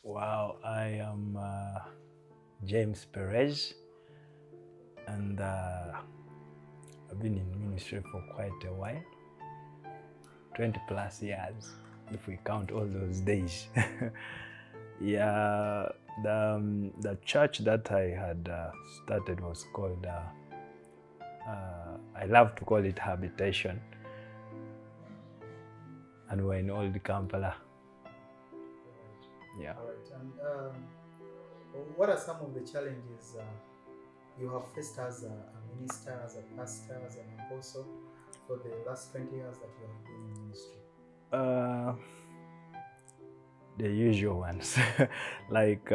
Wow, I am James Perez, and I've been in ministry for quite a while, 20 plus years, if we count all those days. Yeah, the church that I had started was called, I love to call it Habitation, and we're in Old Kampala. Yeah. All right. And what are some of the challenges you have faced as a minister, as a pastor, as an apostle for the last 20 years that you have been in ministry? The usual ones, like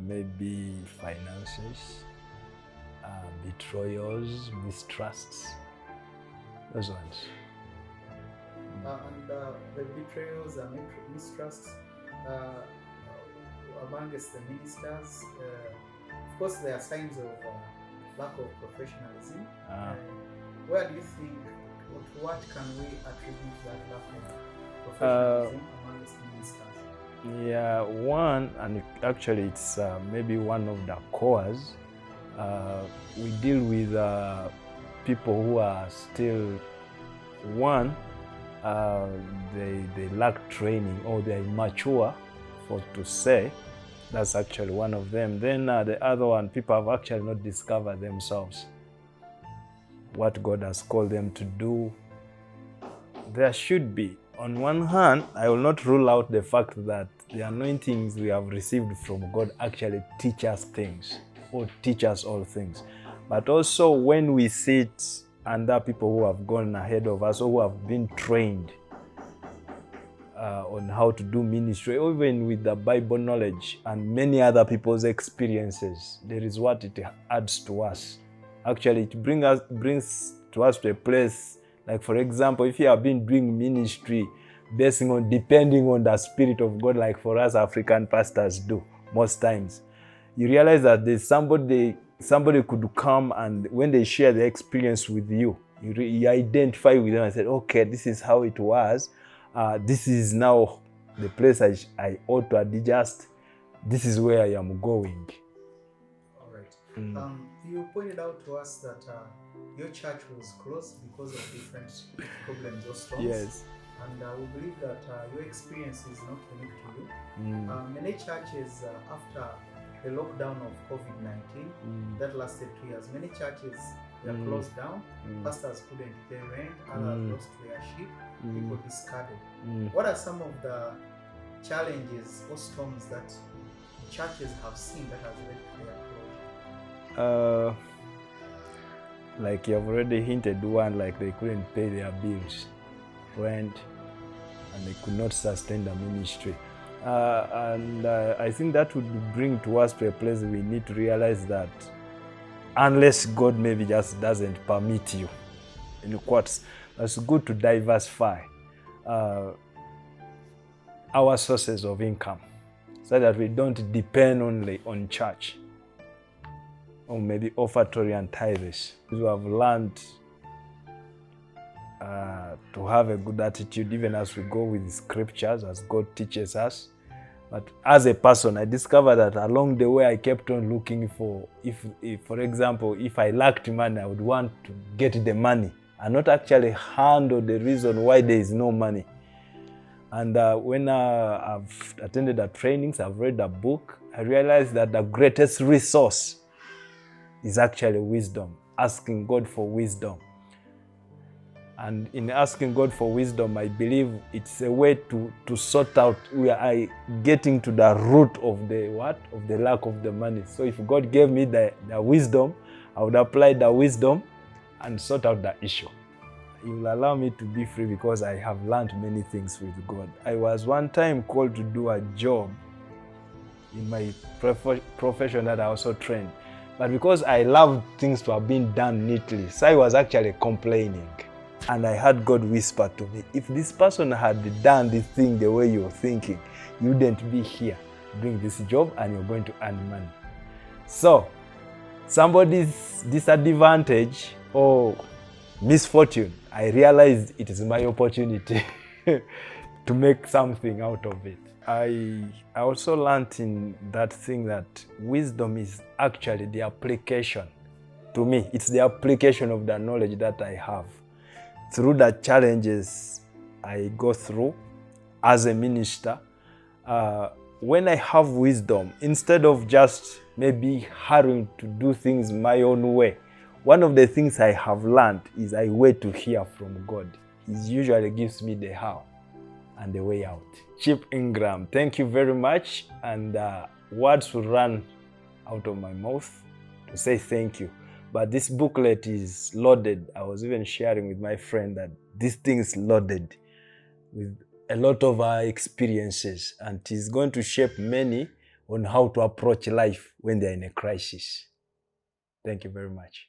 maybe finances, betrayals, mistrusts, those ones. And the betrayals and mistrusts amongst the ministers, of course, there are signs of lack of professionalism. Where do you think, to what can we attribute that lack of professionalism amongst ministers? Yeah, one, and actually it's maybe one of the cores. We deal with people who are still, one, they lack training or they're immature, for to say. That's actually one of them. Then the other one, people have actually not discovered themselves, what God has called them to do. There should be, on one hand, I will not rule out the fact that the anointings we have received from God actually teach us things or teach us all things. But also when we sit under people who have gone ahead of us or who have been trained on how to do ministry, even with the Bible knowledge and many other people's experiences, there is what it adds to us. Actually, it brings to us to a place, like for example, if you have been doing ministry depending on the Spirit of God, like for us African pastors do most times, you realize that there's somebody could come, and when they share the experience with you, you identify with them and say, okay, this is how it was. This is now the place I ought to adjust. This is where I am going. All right. You pointed out to us that your church was closed because of different problems or storms. Yes. And we believe that your experience is not unique to you. Many churches, after the lockdown of COVID-19 that lasted 2 years, many churches were closed down. Pastors couldn't pay rent, others lost their sheep, people discarded. What are some of the challenges or storms that churches have seen that has led to their closure? Like you have already hinted, one, like they couldn't pay their bills, rent, and they could not sustain the ministry. And I think that would bring to us to a place we need to realize that unless God maybe just doesn't permit you, in quotes, it's good to diversify our sources of income so that we don't depend only on church or maybe offertory and tithes. We have learned to have a good attitude even as we go with the scriptures, as God teaches us. But as a person, I discovered that along the way I kept on looking for, if for example, if I lacked money, I would want to get the money and not actually handle the reason why there is no money. And when I've attended the trainings, I've read the book, I realized that the greatest resource is actually wisdom, asking God for wisdom. And in asking God for wisdom, I believe it's a way to sort out, we are getting to the root of the lack of the money. So if God gave me the wisdom, I would apply the wisdom and sort out the issue. He will allow me to be free because I have learned many things with God. I was one time called to do a job in my profession that I also trained. But because I loved things to have been done neatly, so I was actually complaining. And I heard God whisper to me, if this person had done this thing the way you're thinking, you wouldn't be here doing this job and you're going to earn money. So, somebody's disadvantage or misfortune, I realized it is my opportunity to make something out of it. I also learned in that thing that wisdom is actually the application. To me, it's the application of the knowledge that I have through the challenges I go through as a minister. When I have wisdom, instead of just maybe hurrying to do things my own way, one of the things I have learned is I wait to hear from God. He usually gives me the how and the way out. Chip Ingram, thank you very much. And words will run out of my mouth to say thank you. But this booklet is loaded. I was even sharing with my friend that this thing is loaded with a lot of our experiences, and it is going to shape many on how to approach life when they're in a crisis. Thank you very much.